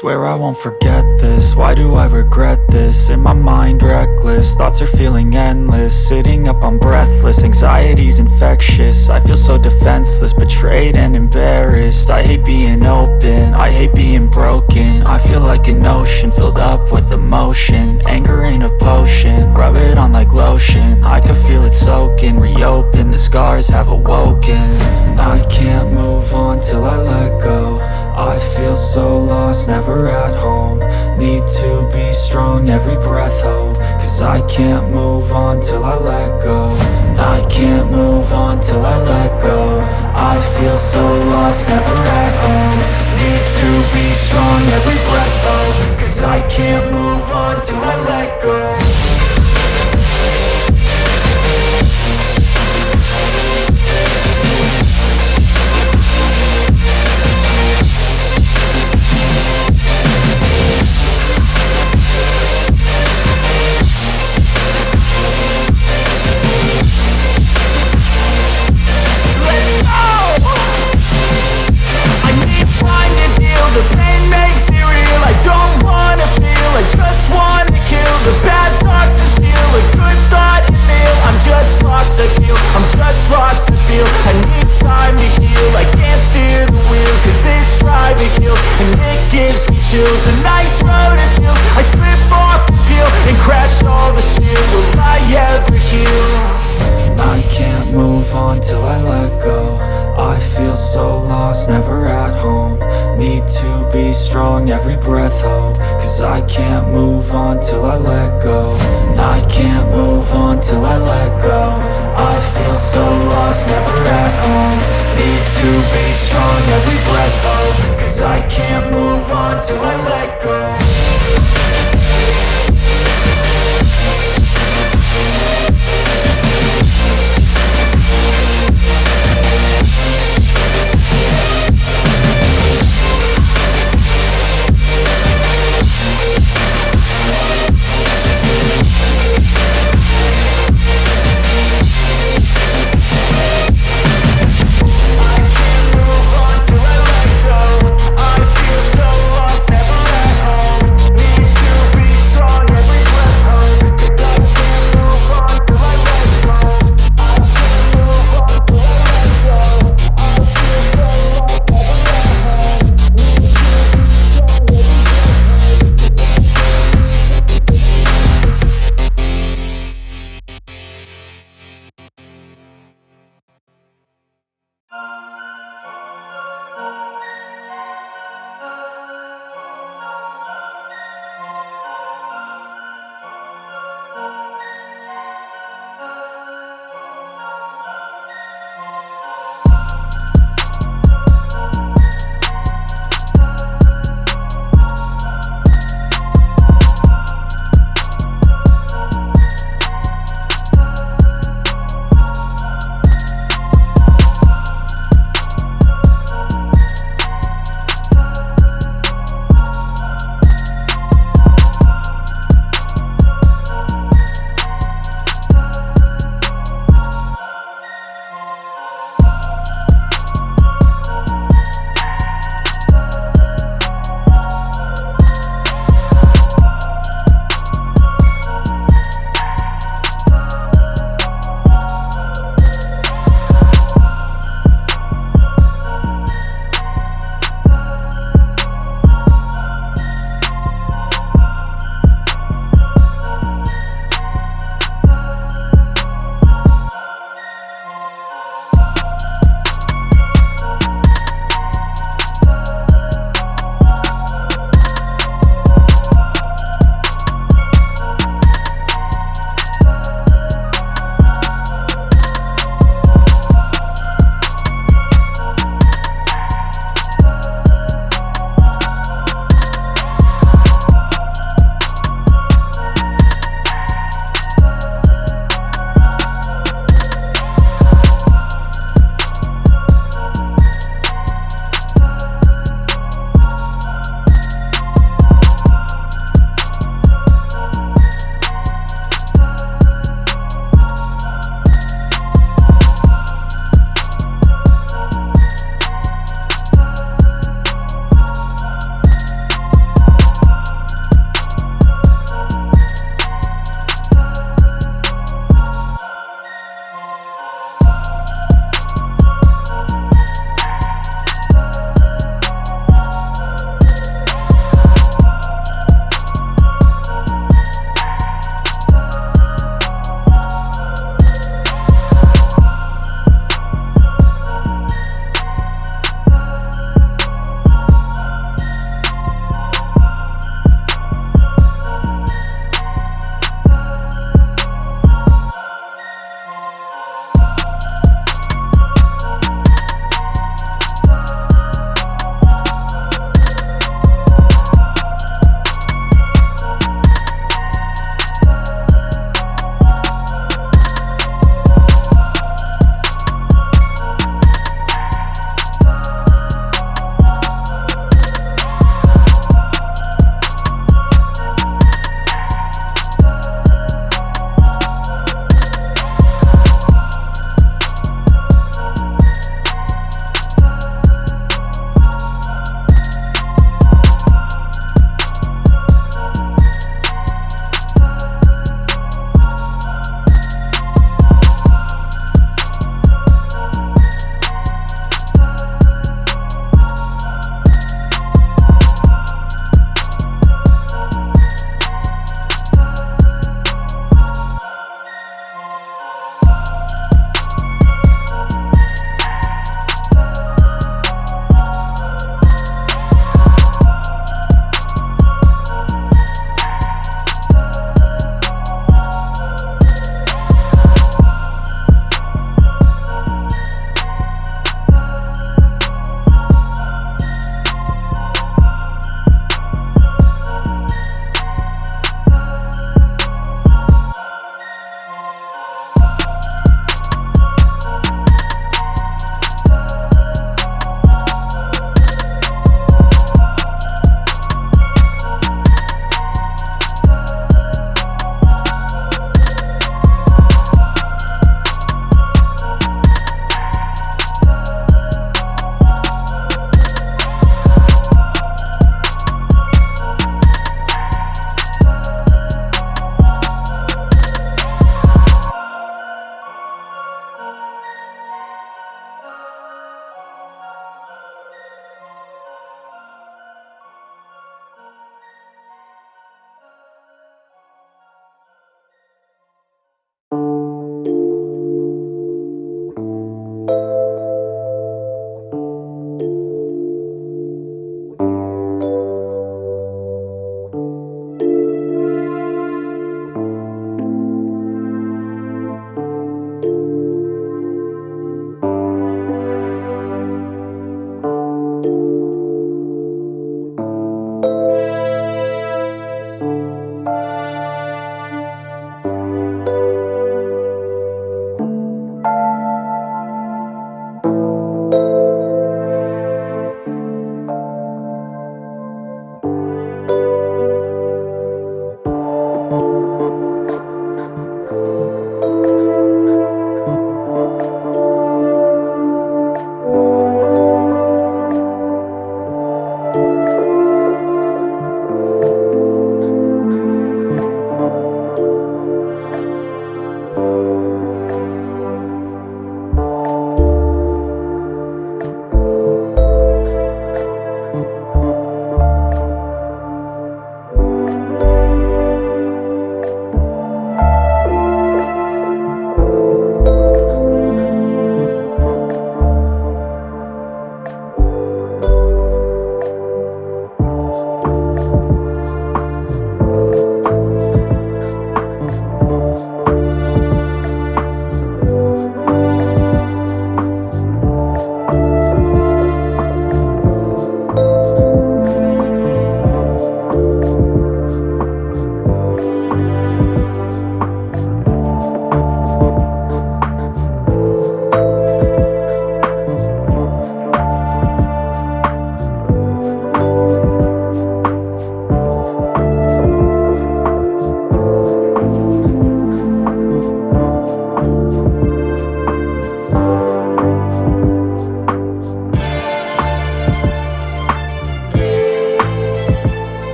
Swear I won't forget this, why do I regret this? In my mind reckless, thoughts are feeling endless. Sitting up I'm breathless, anxiety's infectious. I feel so defenseless, betrayed and embarrassed. I hate being open, I hate being broken. I feel like an ocean filled up with emotion. Anger ain't a potion, rub it on like lotion. I can feel it soaking, reopen, the scars have awoken. I can't move on till I let go. I feel so lost, never at home. Need to be strong, every breath hold. Cause I can't move on till I let go. I can't move on till I let go. I feel so lost, never at home. Need to be strong, every breath hold. Cause I can't move on till I let go. The pain makes it real, I don't wanna feel, I just wanna kill the bad thoughts and steal a good thought and meal. I'm just lost, I feel, I'm just lost, I feel. I need time to heal, I can't steer the wheel. Cause this drive it kills, and it gives me chills. A nice road it feels, I slip off the peel and crash all the steel. Will I ever heal? I can't move on till I let go. I feel so lost, never at home. Need to be strong, every breath hold. Cause I can't move on till I let go. I can't move on till I let go. I feel so lost, never at home. Need to be strong, every breath hold. Cause I can't move on till I let go.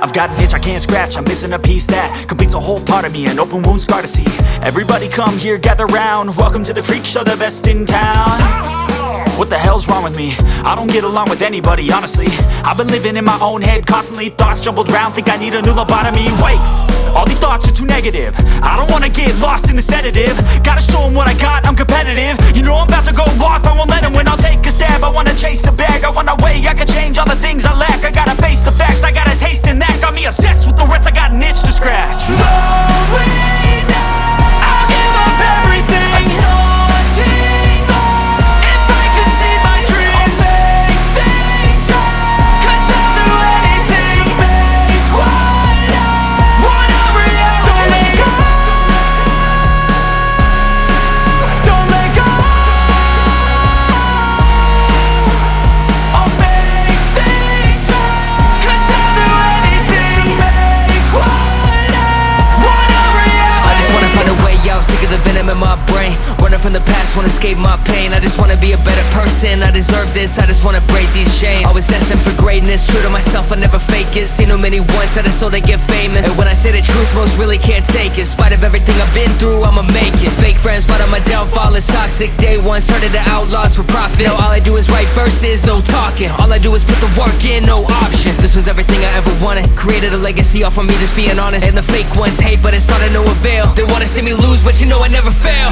I've got an itch I can't scratch, I'm missing a piece that completes a whole part of me, an open wound scar to see. Everybody come here, gather round, welcome to the freak show, the best in town. What the hell's wrong with me? I don't get along with anybody, honestly. I've been living in my own head constantly, thoughts jumbled round, think I need a new lobotomy. Wait, all these thoughts are too negative, I don't wanna get lost in the sedative. Gotta show them what I got, I'm competitive. You know I'm about to go off, I won't let them win, I'll take a stab. I wanna chase a bag, I wanna weigh, I can change all the things I lack. I gotta face the facts, I got a taste in that. Got me obsessed with the rest, I got an itch to scratch. Going now, I'll give up everything. Daunting thought, if I could see my dreams, I'll make things right. 'Cause I'll do anything to make what I want a reality. Don't let go, don't let go. I'll make things right. 'Cause I'll do anything to make what I want a reality. I just wanna find a way out, sick of the venom in my brain. Running from the past, wanna escape my pain. I just wanna be a better person, I deserve this. I just wanna break these chains. Always asking for greatness, true to myself, I never fake it. Seen too many once that I so they get famous. And when I say the truth, most really can't take it. In spite of everything I've been through, I'ma make it. Fake friends, but on my downfall is toxic. Day one, started the outlaws for profit. Now all I do is write verses, no talking. All I do is put the work in, no option. This was everything I ever wanted. Created a legacy off of me, just being honest. And the fake ones hate, but it's all to no avail. They wanna see me lose, but you know I never fail.